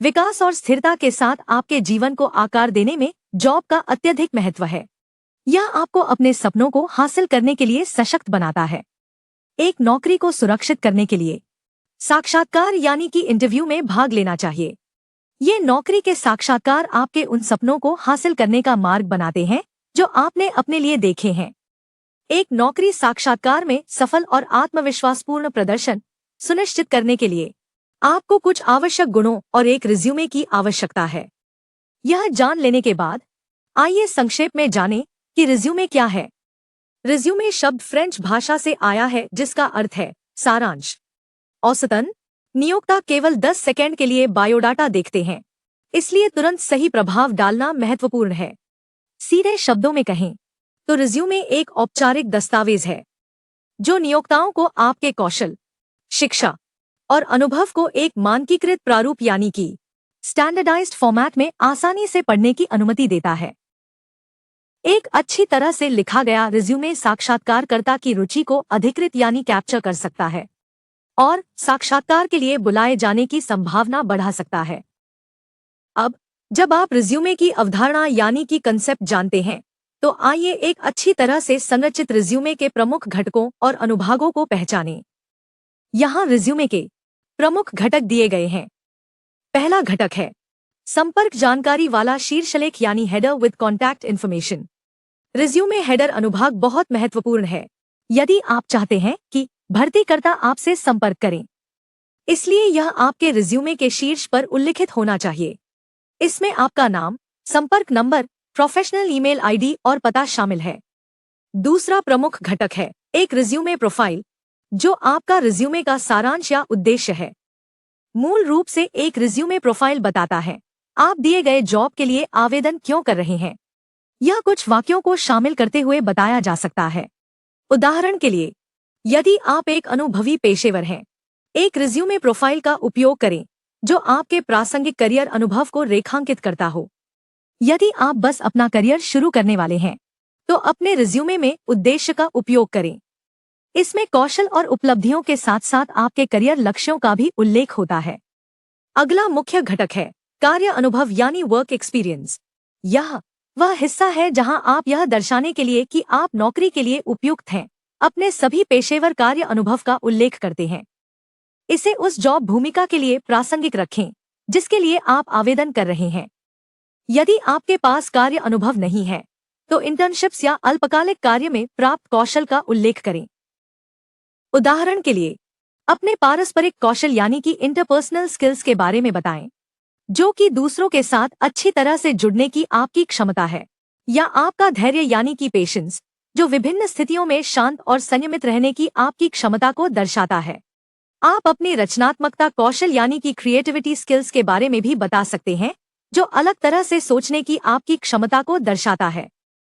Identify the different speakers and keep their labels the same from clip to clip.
Speaker 1: विकास और स्थिरता के साथ आपके जीवन को आकार देने में जॉब का अत्यधिक महत्व है। यह आपको अपने सपनों को हासिल करने के लिए सशक्त बनाता है। एक नौकरी को सुरक्षित करने के लिए साक्षात्कार यानी कि इंटरव्यू में भाग लेना चाहिए। ये नौकरी के साक्षात्कार आपके उन सपनों को हासिल करने का मार्ग बनाते हैं जो आपने अपने लिए देखे हैं। एक नौकरी साक्षात्कार में सफल और आत्मविश्वासपूर्ण प्रदर्शन सुनिश्चित करने के लिए आपको कुछ आवश्यक गुणों और एक रिज्यूमे की आवश्यकता है। यह जान लेने के बाद आइए संक्षेप में जानें कि रिज्यूमे क्या है। रिज्यूमे शब्द फ्रेंच भाषा से आया है जिसका अर्थ है सारांश। औसतन नियोक्ता केवल 10 सेकंड के लिए बायोडाटा देखते हैं, इसलिए तुरंत सही प्रभाव डालना महत्वपूर्ण है। सीधे शब्दों में कहें तो रिज्यूमे एक औपचारिक दस्तावेज है जो नियोक्ताओं को आपके कौशल, शिक्षा और अनुभव को एक मानकीकृत प्रारूप यानी कि स्टैंडर्डाइज्ड फॉर्मेट में आसानी से पढ़ने की अनुमति देता है। एक अच्छी तरह से लिखा गया रिज्यूमे साक्षात्कारकर्ता की रुचि को अधिकृत यानी कैप्चर कर सकता है और साक्षात्कार के लिए बुलाए जाने की संभावना बढ़ा सकता है। अब जब आप रिज्यूमे की अवधारणा यानी कि कंसेप्ट जानते हैं, तो आइए एक अच्छी तरह से संरचित रिज्यूमे के प्रमुख घटकों और अनुभागों को पहचानें। यहाँ रिज्यूमे के प्रमुख घटक दिए गए हैं। पहला घटक है संपर्क जानकारी वाला शीर्षलेख यानी header with contact information. Resume header अनुभाग बहुत महत्वपूर्ण है यदि आप चाहते हैं कि भर्तीकर्ता आपसे संपर्क करें, इसलिए यह आपके रिज्यूमे के शीर्ष पर उल्लिखित होना चाहिए। इसमें आपका नाम, संपर्क नंबर, प्रोफेशनल ईमेल आईडी और पता शामिल है। दूसरा प्रमुख घटक है एक रिज्यूमे प्रोफाइल, जो आपका रिज्यूमे का सारांश या उद्देश्य है। मूल रूप से एक रिज्यूमे प्रोफाइल बताता है आप दिए गए जॉब के लिए आवेदन क्यों कर रहे हैं। यह कुछ वाक्यों को शामिल करते हुए बताया जा सकता है। उदाहरण के लिए, यदि आप एक अनुभवी पेशेवर हैं, एक रिज्यूमे प्रोफाइल का उपयोग करें जो आपके प्रासंगिक करियर अनुभव को रेखांकित करता हो। यदि आप बस अपना करियर शुरू करने वाले हैं, तो अपने रिज्यूमे में उद्देश्य का उपयोग करें। इसमें कौशल और उपलब्धियों के साथ साथ आपके करियर लक्ष्यों का भी उल्लेख होता है। अगला मुख्य घटक है कार्य अनुभव यानी वर्क एक्सपीरियंस। यह वह हिस्सा है जहां आप यह दर्शाने के लिए कि आप नौकरी के लिए उपयुक्त हैं, अपने सभी पेशेवर कार्य अनुभव का उल्लेख करते हैं। इसे उस जॉब भूमिका के लिए प्रासंगिक रखें जिसके लिए आप आवेदन कर रहे हैं। यदि आपके पास कार्य अनुभव नहीं है, तो इंटर्नशिप्स या अल्पकालिक कार्य में प्राप्त कौशल का उल्लेख करें। उदाहरण के लिए, अपने पारस्परिक कौशल यानी कि इंटरपर्सनल स्किल्स के बारे में बताएं, जो कि दूसरों के साथ अच्छी तरह से जुड़ने की आपकी क्षमता है, या आपका धैर्य यानी कि पेशेंस, जो विभिन्न स्थितियों में शांत और संयमित रहने की आपकी क्षमता को दर्शाता है। आप अपनी रचनात्मकता कौशल यानी कि क्रिएटिविटी स्किल्स के बारे में भी बता सकते हैं, जो अलग तरह से सोचने की आपकी क्षमता को दर्शाता है।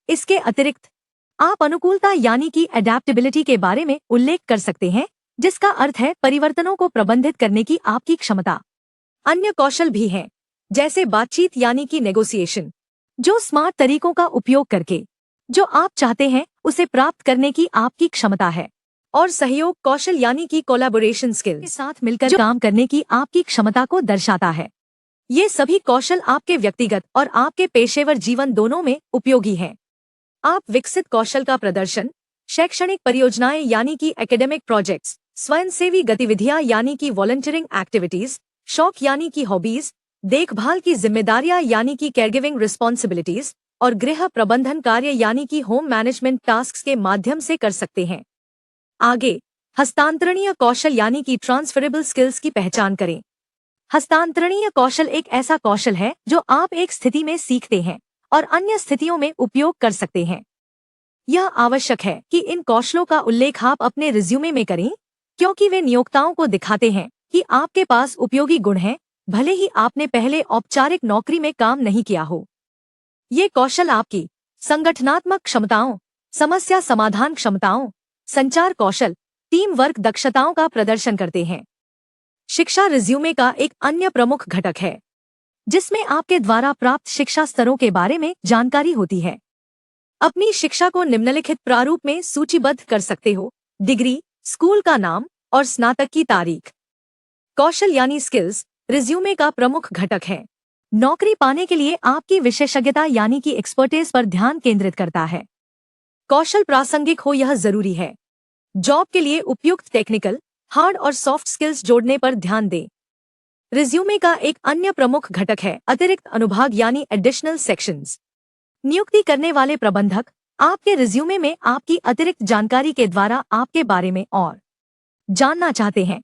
Speaker 1: इसके अतिरिक्त आप अनुकूलता यानी कि एडेप्टेबिलिटी के बारे में उल्लेख कर सकते हैं, जिसका अर्थ है परिवर्तनों को प्रबंधित करने की आपकी क्षमता। अन्य कौशल भी हैं, जैसे बातचीत यानी कि नेगोशिएशन, जो स्मार्ट तरीकों का उपयोग करके जो आप चाहते हैं उसे प्राप्त करने की आपकी क्षमता है, और सहयोग कौशल यानी कि कोलैबोरेशन स्किल के साथ मिलकर काम करने की आपकी क्षमता को दर्शाता है। ये सभी कौशल आपके व्यक्तिगत और आपके पेशेवर जीवन दोनों में उपयोगी हैं। आप विकसित कौशल का प्रदर्शन, शैक्षणिक परियोजनाएं यानी कि एकेडमिक प्रोजेक्ट्स, स्वयंसेवी गतिविधियां यानी कि वॉलंटियरिंग एक्टिविटीज, शौक यानी कि हॉबीज, देखभाल की जिम्मेदारियां यानी कि केयरगिविंग रिस्पॉन्सिबिलिटीज और गृह प्रबंधन कार्य यानी कि होम मैनेजमेंट टास्क्स के माध्यम से कर सकते हैं। आगे हस्तांतरणीय कौशल यानी कि ट्रांसफरेबल स्किल्स की पहचान करें। हस्तांतरणीय कौशल एक ऐसा कौशल है जो आप एक स्थिति में सीखते हैं और अन्य स्थितियों में उपयोग कर सकते हैं। यह आवश्यक है कि इन कौशलों का उल्लेख आप अपने रिज्यूमे में करें, क्योंकि वे नियोक्ताओं को दिखाते हैं कि आपके पास उपयोगी गुण हैं, भले ही आपने पहले औपचारिक नौकरी में काम नहीं किया हो। ये कौशल आपकी संगठनात्मक क्षमताओं, समस्या समाधान क्षमताओं, संचार कौशल, टीम वर्क दक्षताओं का प्रदर्शन करते हैं। शिक्षा रिज्यूमे का एक अन्य प्रमुख घटक है, जिसमें आपके द्वारा प्राप्त शिक्षा स्तरों के बारे में जानकारी होती है। अपनी शिक्षा को निम्नलिखित प्रारूप में सूचीबद्ध कर सकते हो: डिग्री, स्कूल का नाम और स्नातक की तारीख। कौशल यानी स्किल्स, रिज्यूमे का प्रमुख घटक है। नौकरी पाने के लिए आपकी विशेषज्ञता यानी कि एक्सपर्टीज पर ध्यान केंद्रित करता है। कौशल प्रासंगिक हो यह जरूरी है। जॉब के लिए उपयुक्त टेक्निकल, हार्ड और सॉफ्ट स्किल्स जोड़ने पर ध्यान दें। रिज्यूमे का एक अन्य प्रमुख घटक है अतिरिक्त अनुभाग यानी एडिशनल सेक्शंस। नियुक्ति करने वाले प्रबंधक आपके रिज्यूमे में आपकी अतिरिक्त जानकारी के द्वारा आपके बारे में और जानना चाहते हैं।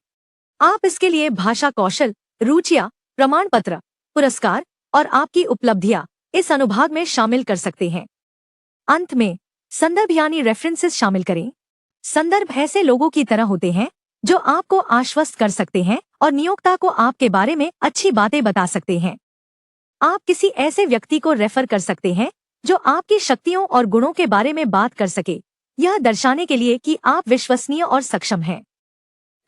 Speaker 1: आप इसके लिए भाषा कौशल, रुचियां, प्रमाण पत्र, पुरस्कार और आपकी उपलब्धियां इस अनुभाग में शामिल कर सकते हैं। अंत में संदर्भ यानी रेफरेंसेस शामिल करें। संदर्भ ऐसे लोगों की तरह होते हैं जो आपको आश्वस्त कर सकते हैं और नियोक्ता को आपके बारे में अच्छी बातें बता सकते हैं। आप किसी ऐसे व्यक्ति को रेफर कर सकते हैं जो आपकी शक्तियों और गुणों के बारे में बात कर सके, यह दर्शाने के लिए कि आप विश्वसनीय और सक्षम हैं।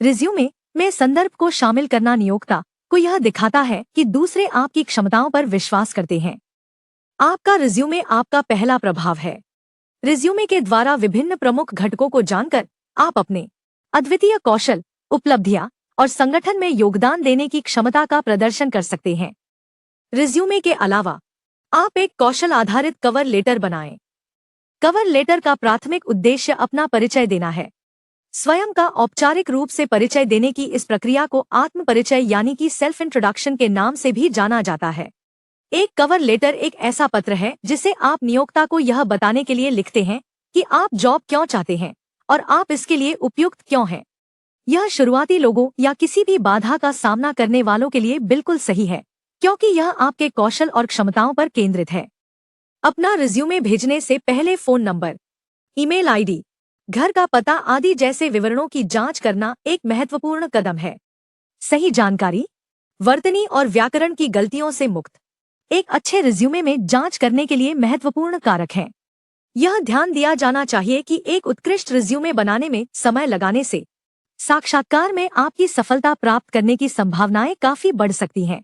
Speaker 1: रिज्यूमे में संदर्भ को शामिल करना नियोक्ता को यह दिखाता है कि दूसरे आपकी क्षमताओं पर विश्वास करते हैं। आपका रिज्यूमे आपका पहला प्रभाव है। रिज्यूमे के द्वारा विभिन्न प्रमुख घटकों को जानकर आप अपने अद्वितीय कौशल, उपलब्धियां और संगठन में योगदान देने की क्षमता का प्रदर्शन कर सकते हैं। रिज्यूमे के अलावा आप एक कौशल आधारित कवर लेटर बनाएं। कवर लेटर का प्राथमिक उद्देश्य अपना परिचय देना है। स्वयं का औपचारिक रूप से परिचय देने की इस प्रक्रिया को आत्म परिचय यानी कि सेल्फ इंट्रोडक्शन के नाम से भी जाना जाता है। एक कवर लेटर एक ऐसा पत्र है जिसे आप नियोक्ता को यह बताने के लिए लिखते हैं कि आप जॉब क्यों चाहते हैं और आप इसके लिए उपयुक्त क्यों हैं। यह शुरुआती लोगों या किसी भी बाधा का सामना करने वालों के लिए बिल्कुल सही है, क्योंकि यह आपके कौशल और क्षमताओं पर केंद्रित है। अपना रिज्यूमे भेजने से पहले फोन नंबर, ईमेल आईडी, घर का पता आदि जैसे विवरणों की जांच करना एक महत्वपूर्ण कदम है। सही जानकारी, वर्तनी और व्याकरण की गलतियों से मुक्त एक अच्छे रिज्यूमे में जांच करने के लिए महत्वपूर्ण कारक हैं। यह ध्यान दिया जाना चाहिए कि एक उत्कृष्ट रिज्यूमे बनाने में समय लगाने से साक्षात्कार में आपकी सफलता प्राप्त करने की संभावनाएं काफी बढ़ सकती हैं।